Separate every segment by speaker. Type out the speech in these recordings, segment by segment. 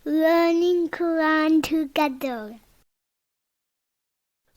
Speaker 1: learning Quran together.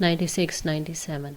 Speaker 2: 96-97।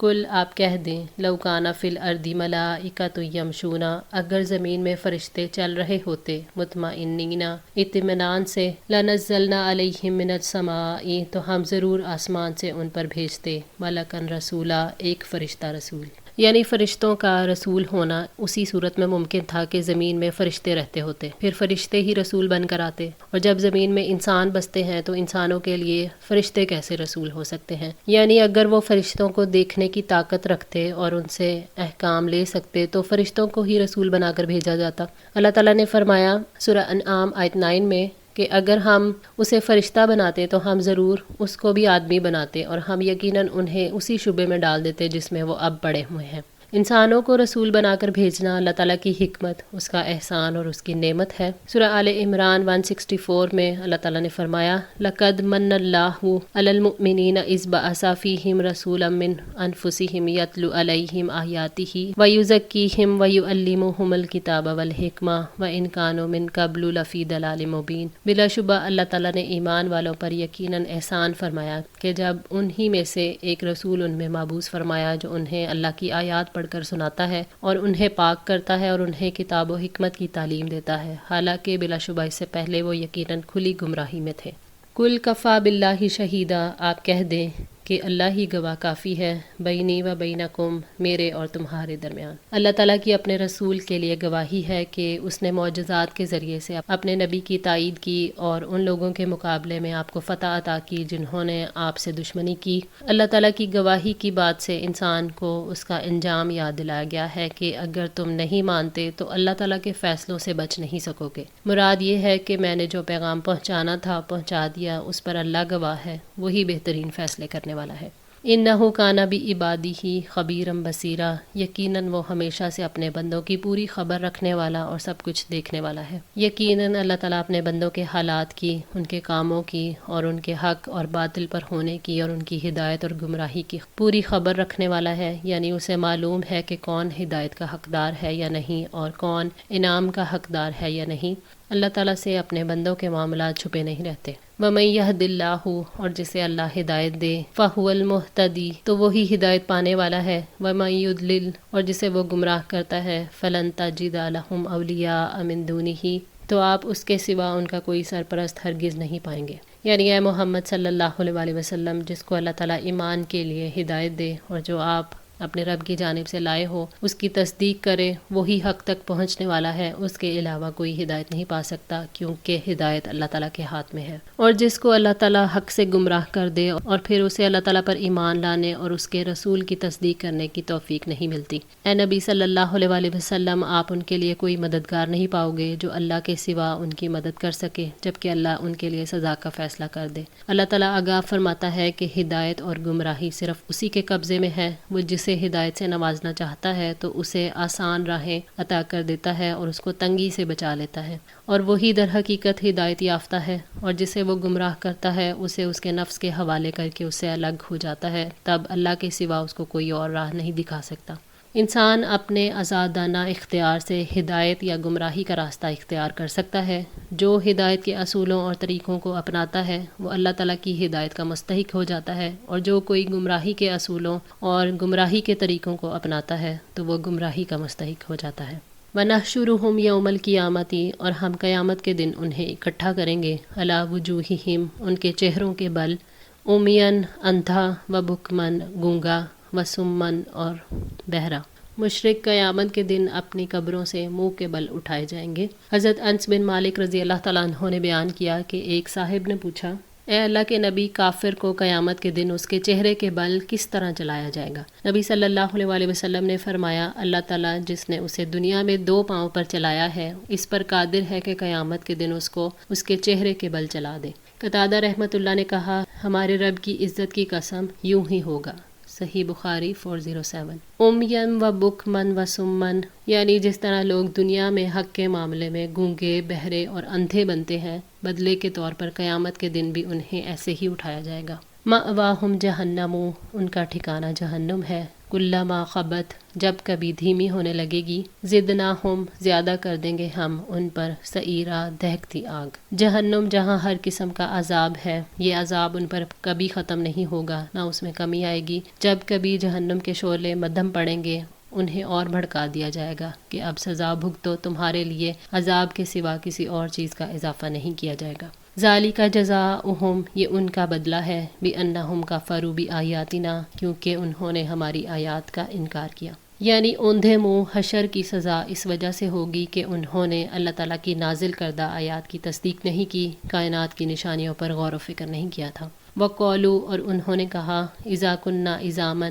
Speaker 2: کل آپ کہہ دیں لوکانہ فی الارض ملائکۃ یمشون، اگر زمین میں فرشتے چل رہے ہوتے مطمئنین اطمینان سے، لنزلنا علیہم من السماء، تو ہم ضرور آسمان سے ان پر بھیجتے ملکن رسولا، ایک فرشتہ رسول۔ یعنی فرشتوں کا رسول ہونا اسی صورت میں ممکن تھا کہ زمین میں فرشتے رہتے ہوتے، پھر فرشتے ہی رسول بن کر آتے، اور جب زمین میں انسان بستے ہیں تو انسانوں کے لیے فرشتے کیسے رسول ہو سکتے ہیں؟ یعنی اگر وہ فرشتوں کو دیکھنے کی طاقت رکھتے اور ان سے احکام لے سکتے تو فرشتوں کو ہی رسول بنا کر بھیجا جاتا۔ اللہ تعالیٰ نے فرمایا سورہ انعام آیت 9 میں کہ اگر ہم اسے فرشتہ بناتے تو ہم ضرور اس کو بھی آدمی بناتے، اور ہم یقیناً انہیں اسی شعبے میں ڈال دیتے جس میں وہ اب پڑے ہوئے ہیں۔ انسانوں کو رسول بنا کر بھیجنا اللہ تعالیٰ کی حکمت، اس کا احسان اور اس کی نعمت ہے۔ سورہ آل عمران 164 میں اللہ تعالیٰ نے فرمایا لَقَدْ مَنَّ اللَّهُ عَلَى الْمُؤْمِنِينَ إِذْ بَعَثَ فِيهِمْ رَسُولًا مِّنْ أَنفُسِهِمْ يَتْلُو عَلَيْهِمْ آيَاتِهِ وَيُزَكِّيهِمْ وَيُعَلِّمُهُمُ الْكِتَابَ وَالْحِكْمَةَ وَإِنْ كَانُوا مِنْ قَبْلُ لَفِي ضَلَالٍ مُبِينٍ۔ بلا شبہ اللہ تعالیٰ نے ایمان والوں پر یقیناً احسان فرمایا کہ جب انہی میں سے ایک رسول ان میں مابعوث فرمایا جو انہیں اللہ کی آیات پڑھ کر سناتا ہے اور انہیں پاک کرتا ہے اور انہیں کتاب و حکمت کی تعلیم دیتا ہے، حالانکہ بلا شبہ اس سے پہلے وہ یقیناً کھلی گمراہی میں تھے۔ کل کفا باللہ شہیدا، آپ کہہ دیں کہ اللہ ہی گواہ کافی ہے، بینی و بینکم، میرے اور تمہارے درمیان۔ اللہ تعالیٰ کی اپنے رسول کے لیے گواہی ہے کہ اس نے معجزات کے ذریعے سے اپنے نبی کی تائید کی اور ان لوگوں کے مقابلے میں آپ کو فتح عطا کی جنہوں نے آپ سے دشمنی کی۔ اللہ تعالیٰ کی گواہی کی بات سے انسان کو اس کا انجام یاد دلایا گیا ہے کہ اگر تم نہیں مانتے تو اللہ تعالیٰ کے فیصلوں سے بچ نہیں سکو گے۔ مراد یہ ہے کہ میں نے جو پیغام پہنچانا تھا پہنچا دیا، اس پر اللہ گواہ ہے، وہی بہترین فیصلے کرنے والا ہے۔ انہ کان بعبادہ خبیرا بصیرا، یقیناً وہ ہمیشہ سے اپنے بندوں کی پوری خبر رکھنے والا اور سب کچھ دیکھنے والا ہے۔ یقیناً اللہ تعالیٰ اپنے بندوں کے حالات کی، ان کے کاموں کی اور ان کے حق اور باطل پر ہونے کی اور ان کی ہدایت اور گمراہی کی پوری خبر رکھنے والا ہے، یعنی اسے معلوم ہے کہ کون ہدایت کا حقدار ہے یا نہیں اور کون انعام کا حقدار ہے یا نہیں۔ اللہ تعالیٰ سے اپنے بندوں کے معاملات چھپے نہیں رہتے۔ وَمَن يَهْدِ اللَّهُ، اور جسے اللہ ہدایت دے، فَهُوَ الْمُهْتَدِي، تو وہی ہدایت پانے والا ہے۔ وَمَن يُضْلِلْ، اور جسے وہ گمراہ کرتا ہے، فَلَن تَجِدَ لَهُمْ أَوْلِيَاءَ مِن دُونِهِ، تو آپ اس کے سوا ان کا کوئی سرپرست ہرگز نہیں پائیں گے۔ یعنی اے محمد صلی اللہ علیہ وسلم، جس کو اللہ تعالیٰ ایمان کے لیے ہدایت دے اور جو آپ اپنے رب کی جانب سے لائے ہو اس کی تصدیق کرے، وہی حق تک پہنچنے والا ہے، اس کے علاوہ کوئی ہدایت نہیں پا سکتا، کیونکہ ہدایت اللہ تعالیٰ کے ہاتھ میں ہے۔ اور جس کو اللہ تعالیٰ حق سے گمراہ کر دے اور پھر اسے اللہ تعالیٰ پر ایمان لانے اور اس کے رسول کی تصدیق کرنے کی توفیق نہیں ملتی۔ اے نبی صلی اللہ علیہ وسلم، آپ ان کے لیے کوئی مددگار نہیں پاؤ گے جو اللہ کے سوا ان کی مدد کر سکے، جبکہ اللہ ان کے لیے سزا کا فیصلہ کر دے۔ اللہ تعالیٰ آگاہ فرماتا ہے کہ ہدایت اور گمراہی صرف اسی کے قبضے میں ہے، وہ جسے ہدایت سے نوازنا چاہتا ہے تو اسے آسان راہیں عطا کر دیتا ہے اور اس کو تنگی سے بچا لیتا ہے، اور وہی در حقیقت ہدایت یافتہ ہے، اور جسے وہ گمراہ کرتا ہے اسے اس کے نفس کے حوالے کر کے اس سے الگ ہو جاتا ہے، تب اللہ کے سوا اس کو کوئی اور راہ نہیں دکھا سکتا۔ انسان اپنے آزادانہ اختیار سے ہدایت یا گمراہی کا راستہ اختیار کر سکتا ہے۔ جو ہدایت کے اصولوں اور طریقوں کو اپناتا ہے وہ اللہ تعالیٰ کی ہدایت کا مستحق ہو جاتا ہے، اور جو کوئی گمراہی کے اصولوں اور گمراہی کے طریقوں کو اپناتا ہے تو وہ گمراہی کا مستحق ہو جاتا ہے۔ وَنَحْشُرُهُمْ يَوْمَ الْقِيَامَةِ، اور ہم قیامت کے دن انہیں اکٹھا کریں گے، عَلَى وُجُوهِهِمْ، ان کے چہروں کے بل، عُمْيًا اندھا، وَبُكْمًا گونگا، وَصُمًّا اور بہرا۔ مشرک قیامت کے دن اپنی قبروں سے منہ کے بل اٹھائے جائیں گے۔ حضرت انس بن مالک رضی اللہ تعالیٰ عنہ نے بیان کیا کہ ایک صاحب نے پوچھا، اے اللہ کے نبی، کافر کو قیامت کے دن اس کے چہرے کے بل کس طرح چلایا جائے گا؟ نبی صلی اللہ علیہ وسلم نے فرمایا، اللہ تعالیٰ جس نے اسے دنیا میں 2 پاؤں پر چلایا ہے اس پر قادر ہے کہ قیامت کے دن اس کو اس کے چہرے کے بل چلا دے۔ قتادہ رحمۃ اللہ نے کہا، ہمارے رب کی عزت کی قسم، یوں ہی ہوگا۔ صحیح بخاری 407۔ عُمْيًا وَبُكْمًا وَصُمًّا، یعنی جس طرح لوگ دنیا میں حق کے معاملے میں گونگے، بہرے اور اندھے بنتے ہیں، بدلے کے طور پر قیامت کے دن بھی انہیں ایسے ہی اٹھایا جائے گا۔ مَأْوَاهُمْ جَهَنَّمُ، ان کا ٹھکانہ جہنم ہے۔ کلما خبت جب کبھی دھیمی ہونے لگے گی، زدناہم زیادہ کر دیں گے ہم ان پر سعیرا دہکتی آگ۔ جہنم جہاں ہر قسم کا عذاب ہے، یہ عذاب ان پر کبھی ختم نہیں ہوگا، نہ اس میں کمی آئے گی۔ جب کبھی جہنم کے شعلے مدھم پڑیں گے، انہیں اور بھڑکا دیا جائے گا کہ اب سزا بھگتو، تمہارے لیے عذاب کے سوا کسی اور چیز کا اضافہ نہیں کیا جائے گا۔ ذالک جزاؤہم، یہ ان کا بدلہ ہے، بانہم کفروا بآیاتنا، کیونکہ انہوں نے ہماری آیات کا انکار کیا۔ یعنی اوندھے منہ حشر کی سزا اس وجہ سے ہوگی کہ انہوں نے اللہ تعالیٰ کی نازل کردہ آیات کی تصدیق نہیں کی، کائنات کی نشانیوں پر غور و فکر نہیں کیا تھا۔ وقالوا، اور انہوں نے کہا، اذا کنا عظاما،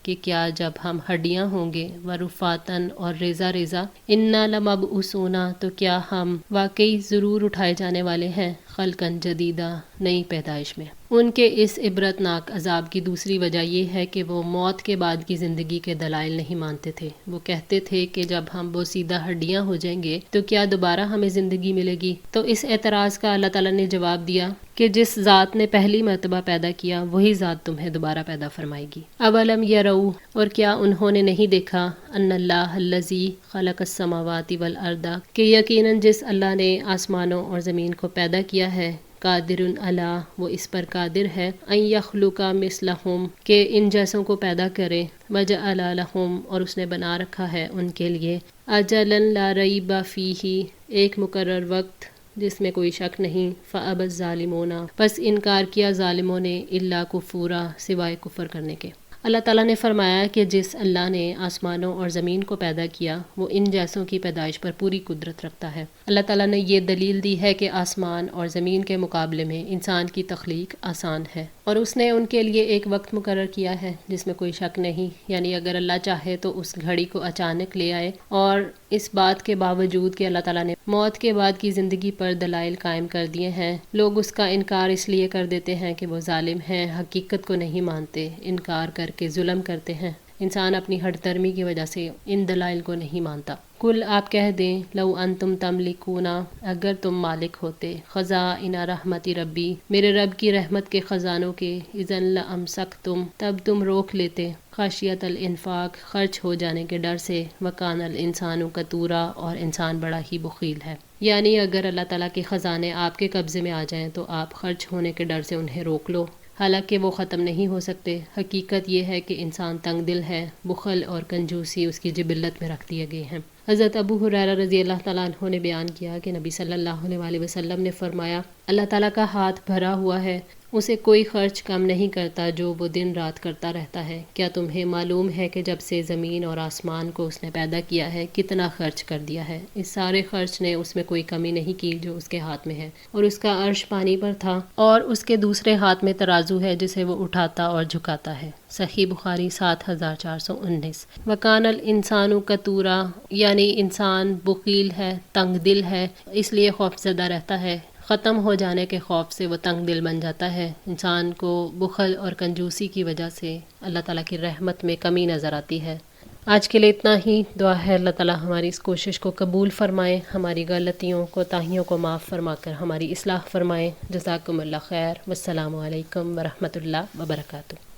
Speaker 2: کہ کیا جب ہم ہڈیاں ہوں گے، ورفاتن اور ریزہ ریزہ، انا لمبعوثون، تو کیا ہم واقعی ضرور اٹھائے جانے والے ہیں، خلقن جدیدہ، نئی پیدائش میں۔ ان کے اس عبرتناک عذاب کی دوسری وجہ یہ ہے کہ وہ موت کے بعد کی زندگی کے دلائل نہیں مانتے تھے۔ وہ کہتے تھے کہ جب ہم بوسیدہ ہڈیاں ہو جائیں گے تو کیا دوبارہ ہمیں زندگی ملے گی؟ تو اس اعتراض کا اللہ تعالیٰ نے جواب دیا کہ جس ذات نے پہلی مرتبہ پیدا کیا وہی ذات تمہیں دوبارہ پیدا فرمائے گی۔ اولم یروا، اور کیا انہوں نے نہیں دیکھا، ان اللہ الذی خلق السماوات والارض، کہ یقیناً جس اللہ نے آسمانوں اور زمین کو پیدا کیا ہے، قادر علی، وہ اس پر قادر ہے، ان یخلق مثلہم، کہ ان جیسوں کو پیدا کرے، وجعل لہم، اور اس نے بنا رکھا ہے ان کے لیے، اجلا لا ریب فیہ، ایک مقرر وقت جس میں کوئی شک نہیں، فابى الظالمون، پس انکار کیا ظالموں نے، الا کفورا، سوائے کفر کرنے کے۔ اللہ تعالیٰ نے فرمایا کہ جس اللہ نے آسمانوں اور زمین کو پیدا کیا وہ ان جیسوں کی پیدائش پر پوری قدرت رکھتا ہے۔ اللہ تعالیٰ نے یہ دلیل دی ہے کہ آسمان اور زمین کے مقابلے میں انسان کی تخلیق آسان ہے، اور اس نے ان کے لیے ایک وقت مقرر کیا ہے جس میں کوئی شک نہیں، یعنی اگر اللہ چاہے تو اس گھڑی کو اچانک لے آئے، اور اس بات کے باوجود کہ اللہ تعالیٰ نے موت کے بعد کی زندگی پر دلائل قائم کر دیے ہیں، لوگ اس کا انکار اس لیے کر دیتے ہیں کہ وہ ظالم ہیں، حقیقت کو نہیں مانتے، انکار کر کے ظلم کرتے ہیں۔ انسان اپنی ہٹ درمی کی وجہ سے ان دلائل کو نہیں مانتا۔ کل، آپ کہہ دیں، لو انتم تملکون، اگر تم مالک ہوتے، خزائن رحمت ربی، میرے رب کی رحمت کے خزانوں کے، اذن لامسکتم، تب تم روک لیتے، خشیت الانفاق، خرچ ہو جانے کے ڈر سے، وکان الانسان قتورا، اور انسان بڑا ہی بخیل ہے۔ یعنی اگر اللہ تعالیٰ کے خزانے آپ کے قبضے میں آ جائیں تو آپ خرچ ہونے کے ڈر سے انہیں روک لو، حالانکہ وہ ختم نہیں ہو سکتے۔ حقیقت یہ ہے کہ انسان تنگ دل ہے، بخل اور کنجوسی اس کی جبلت میں رکھ دیے گئے ہیں۔ حضرت ابو ہریرہ رضی اللہ تعالیٰ عنہ نے بیان کیا کہ نبی صلی اللہ علیہ وآلہ وسلم نے فرمایا، اللہ تعالیٰ کا ہاتھ بھرا ہوا ہے، اسے کوئی خرچ کم نہیں کرتا جو وہ دن رات کرتا رہتا ہے۔ کیا تمہیں معلوم ہے کہ جب سے زمین اور آسمان کو اس نے پیدا کیا ہے کتنا خرچ کر دیا ہے؟ اس سارے خرچ نے اس میں کوئی کمی نہیں کی جو اس کے ہاتھ میں ہے، اور اس کا عرش پانی پر تھا، اور اس کے دوسرے ہاتھ میں ترازو ہے جسے وہ اٹھاتا اور جھکاتا ہے۔ صحیح بخاری 7419۔ وکان الانسان قتورا، یعنی انسان بخیل ہے، تنگ دل ہے، اس لیے خوف زدہ رہتا ہے، ختم ہو جانے کے خوف سے وہ تنگ دل بن جاتا ہے۔ انسان کو بخل اور کنجوسی کی وجہ سے اللہ تعالیٰ کی رحمت میں کمی نظر آتی ہے۔ آج کے لیے اتنا ہی۔ دعا ہے اللہ تعالیٰ ہماری اس کوشش کو قبول فرمائے، ہماری غلطیوں کوتاہیوں کو معاف فرما کر ہماری اصلاح فرمائے۔ جزاکم اللہ خیر، والسلام علیکم ورحمۃ اللہ وبرکاتہ۔